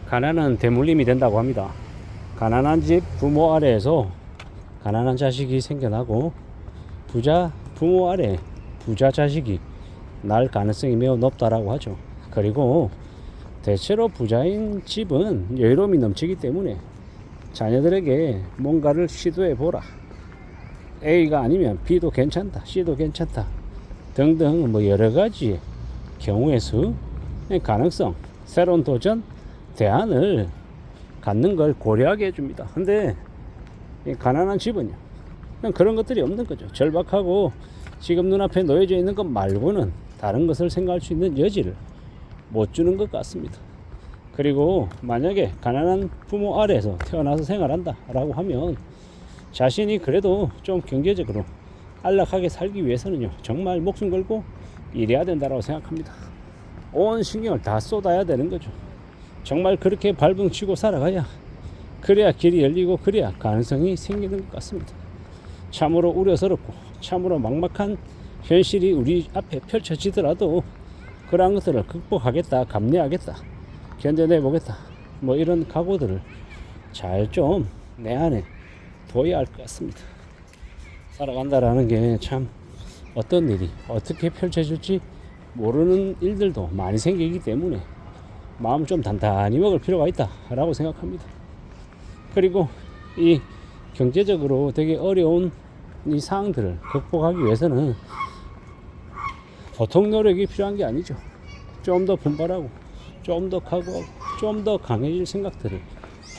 가난은 대물림이 된다고 합니다. 가난한 집 부모 아래에서 가난한 자식이 생겨나고 부자 부모 아래 부자 자식이 날 가능성이 매우 높다라고 하죠. 그리고 대체로 부자인 집은 여유로움이 넘치기 때문에 자녀들에게 뭔가를 시도해 보라, A가 아니면 B도 괜찮다, C도 괜찮다 등등 뭐 여러 가지 경우의 수, 가능성, 새로운 도전, 대안을 갖는 걸 고려하게 해줍니다. 근데 가난한 집은요, 그냥 그런 것들이 없는 거죠. 절박하고 지금 눈앞에 놓여져 있는 것 말고는 다른 것을 생각할 수 있는 여지를 못 주는 것 같습니다. 그리고 만약에 가난한 부모 아래에서 태어나서 생활한다 라고 하면 자신이 그래도 좀 경제적으로 안락하게 살기 위해서는요, 정말 목숨 걸고 일해야 된다고 생각합니다. 온 신경을 다 쏟아야 되는 거죠. 정말 그렇게 발붕치고 살아가야, 그래야 길이 열리고 그래야 가능성이 생기는 것 같습니다. 참으로 우려스럽고 참으로 막막한 현실이 우리 앞에 펼쳐지더라도 그러한 것들을 극복하겠다, 감내하겠다, 견뎌내보겠다, 뭐 이런 각오들을 잘 좀 내 안에 둬야 할 것 같습니다. 살아간다라는 게 참 어떤 일이 어떻게 펼쳐질지 모르는 일들도 많이 생기기 때문에 마음 좀 단단히 먹을 필요가 있다 라고 생각합니다. 그리고 이 경제적으로 되게 어려운 이 상황들을 극복하기 위해서는 보통 노력이 필요한 게 아니죠. 좀 더 분발하고 좀 더 각오하고 좀 더 강해질 생각들을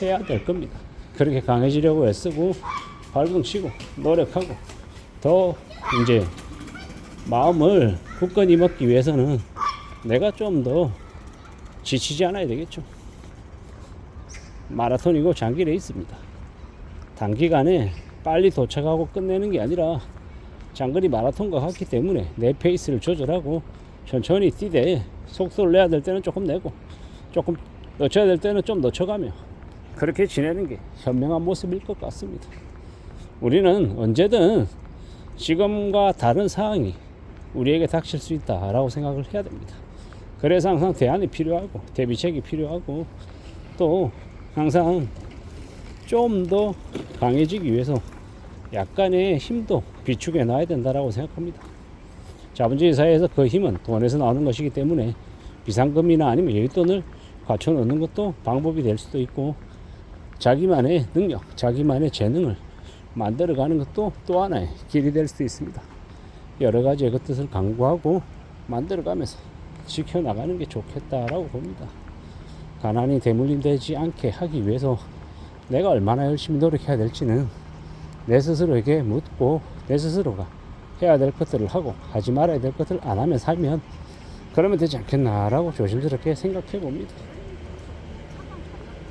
해야 될 겁니다. 그렇게 강해지려고 애쓰고 발붕치고 노력하고 더 이제 마음을 굳건히 먹기 위해서는 내가 좀 더 지치지 않아야 되겠죠. 마라톤이고 장기 레이스입니다. 단기간에 빨리 도착하고 끝내는 게 아니라 장거리 마라톤과 같기 때문에 내 페이스를 조절하고 천천히 뛰되 속도를 내야 될 때는 조금 내고 조금 늦춰야 될 때는 좀 늦춰가며 그렇게 지내는 게 현명한 모습일 것 같습니다. 우리는 언제든 지금과 다른 상황이 우리에게 닥칠 수 있다라고 생각을 해야 됩니다. 그래서 항상 대안이 필요하고 대비책이 필요하고 또 항상 좀 더 강해지기 위해서 약간의 힘도 비축해 놔야 된다라고 생각합니다. 자본주의 사회에서 그 힘은 돈에서 나오는 것이기 때문에 비상금이나 아니면 여윳돈을 갖춰 놓는 것도 방법이 될 수도 있고, 자기만의 능력, 자기만의 재능을 만들어가는 것도 또 하나의 길이 될 수도 있습니다. 여러 가지의 것들을 강구하고 만들어가면서 지켜나가는 게 좋겠다라고 봅니다. 가난이 대물림되지 않게 하기 위해서 내가 얼마나 열심히 노력해야 될지는 내 스스로에게 묻고 내 스스로가 해야 될 것들을 하고 하지 말아야 될 것들을 안 하면 살면 그러면 되지 않겠나라고 조심스럽게 생각해 봅니다.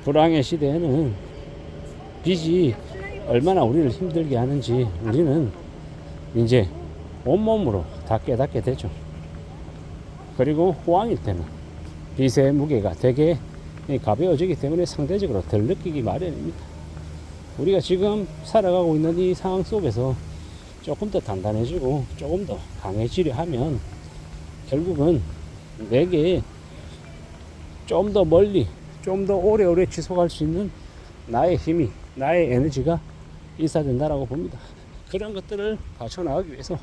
불황의 시대에는 빚이 얼마나 우리를 힘들게 하는지 우리는 이제 온몸으로 다 깨닫게 되죠. 그리고 호황일 때는 빚의 무게가 되게 가벼워지기 때문에 상대적으로 덜 느끼기 마련입니다. 우리가 지금 살아가고 있는 이 상황 속에서 조금 더 단단해지고 조금 더 강해지려 하면 결국은 내게 좀 더 멀리 좀 더 오래오래 지속할 수 있는 나의 힘이, 나의 에너지가 있어야 된다라고 봅니다. 그런 것들을 갖춰나가기 위해서,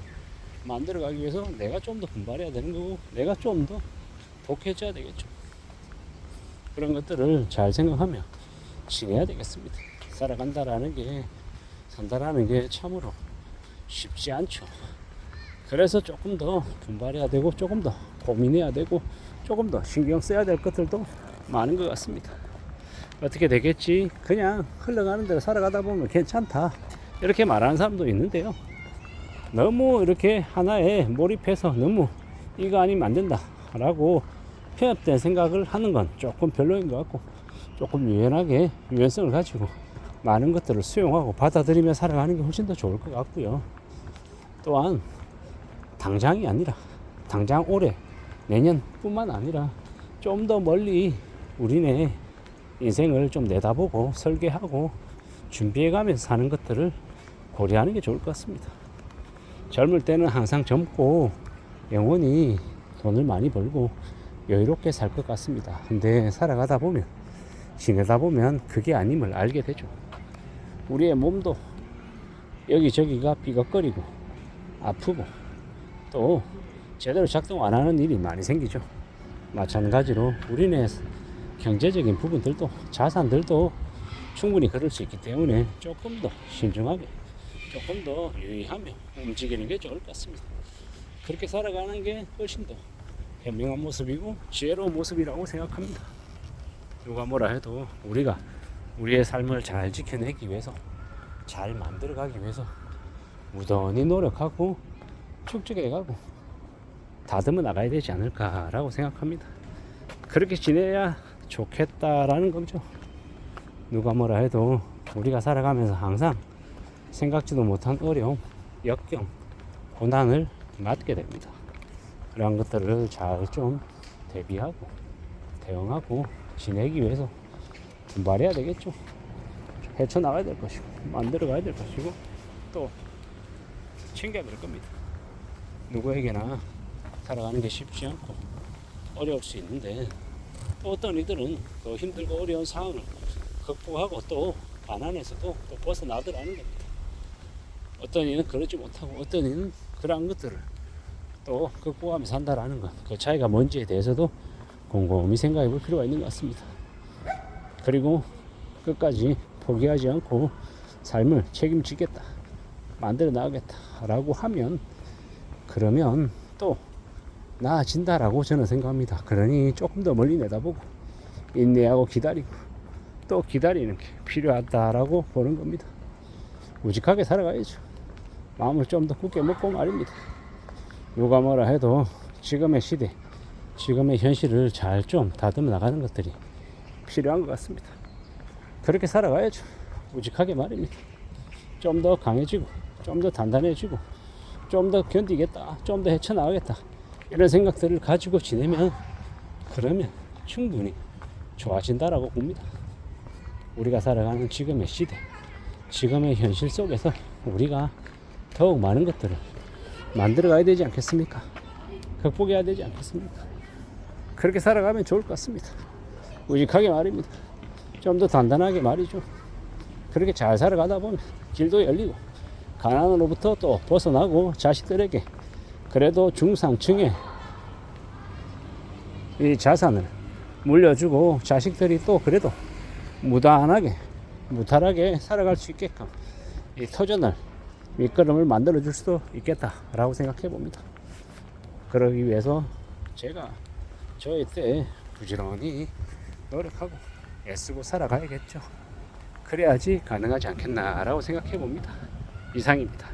만들어가기 위해서 내가 좀 더 분발해야 되는 거고 내가 좀 더 독해져야 되겠죠. 그런 것들을 잘 생각하며 지내야 되겠습니다. 살아간다라는 게, 산다라는 게 참으로 쉽지 않죠. 그래서 조금 더 분발해야 되고 조금 더 고민해야 되고 조금 더 신경 써야 될 것들도 많은 것 같습니다. 어떻게 되겠지, 그냥 흘러가는 대로 살아가다 보면 괜찮다, 이렇게 말하는 사람도 있는데요, 너무 이렇게 하나에 몰입해서 너무 이거 아니면 안 된다 라고 편협된 생각을 하는 건 조금 별로인 것 같고, 조금 유연하게 유연성을 가지고 많은 것들을 수용하고 받아들이며 살아가는 게 훨씬 더 좋을 것 같고요. 또한 당장이 아니라 당장 올해 내년뿐만 아니라 좀 더 멀리 우리네 인생을 좀 내다보고 설계하고 준비해가면서 사는 것들을 고려하는 게 좋을 것 같습니다. 젊을 때는 항상 젊고 영원히 돈을 많이 벌고 여유롭게 살 것 같습니다. 근데 살아가다 보면 지내다 보면 그게 아님을 알게 되죠. 우리의 몸도 여기저기가 삐걱거리고 아프고 또 제대로 작동 안 하는 일이 많이 생기죠. 마찬가지로 우리네 경제적인 부분들도 자산들도 충분히 그럴 수 있기 때문에 조금 더 신중하게 조금 더 유의하며 움직이는 게 좋을 것 같습니다. 그렇게 살아가는 게 훨씬 더 현명한 모습이고 지혜로운 모습이라고 생각합니다. 누가 뭐라 해도 우리가 우리의 삶을 잘 지켜내기 위해서 잘 만들어가기 위해서 무던히 노력하고 축적해가고 다듬어 나가야 되지 않을까라고 생각합니다. 그렇게 지내야 좋겠다라는 거죠. 누가 뭐라 해도 우리가 살아가면서 항상 생각지도 못한 어려움, 역경, 고난을 맞게 됩니다. 그런 것들을 잘 좀 대비하고 대응하고 지내기 위해서 분발해야 되겠죠. 헤쳐나가야 될 것이고 만들어 가야 될 것이고 또 챙겨야 될 겁니다. 누구에게나 살아가는 게 쉽지 않고 어려울 수 있는데 또 어떤 이들은 더 힘들고 어려운 상황을 극복하고 또 반환해서도 또 벗어나더라는 겁니다. 어떤 이는 그러지 못하고 어떤 이는 그러한 것들을 또 극복하며 산다라는 것, 그 차이가 뭔지에 대해서도 곰곰이 생각해 볼 필요가 있는 것 같습니다. 그리고 끝까지 포기하지 않고 삶을 책임지겠다, 만들어 나가겠다 라고 하면 그러면 또 나아진다라고 저는 생각합니다. 그러니 조금 더 멀리 내다보고 인내하고 기다리고 또 기다리는 게 필요하다라고 보는 겁니다. 우직하게 살아가야죠. 마음을 좀 더 굳게 먹고 말입니다. 누가 뭐라 해도 지금의 시대, 지금의 현실을 잘 좀 다듬어 나가는 것들이 필요한 것 같습니다. 그렇게 살아가야죠. 우직하게 말입니다. 좀 더 강해지고 좀 더 단단해지고 좀 더 견디겠다, 좀 더 헤쳐나가겠다 이런 생각들을 가지고 지내면 그러면 충분히 좋아진다라고 봅니다. 우리가 살아가는 지금의 시대, 지금의 현실 속에서 우리가 더욱 많은 것들을 만들어 가야 되지 않겠습니까? 극복해야 되지 않겠습니까? 그렇게 살아가면 좋을 것 같습니다. 우직하게 말입니다. 좀 더 단단하게 말이죠. 그렇게 잘 살아가다 보면 길도 열리고 가난으로부터 또 벗어나고 자식들에게 그래도 중상층의 이 자산을 물려주고 자식들이 또 그래도 무난하게 무탈하게 살아갈 수 있게끔 이 터전을 밑거름을 만들어 줄 수도 있겠다라고 생각해 봅니다. 그러기 위해서 제가 저의 때 부지런히 노력하고 애쓰고 살아가야겠죠. 그래야지 가능하지 않겠나라고 생각해 봅니다. 이상입니다.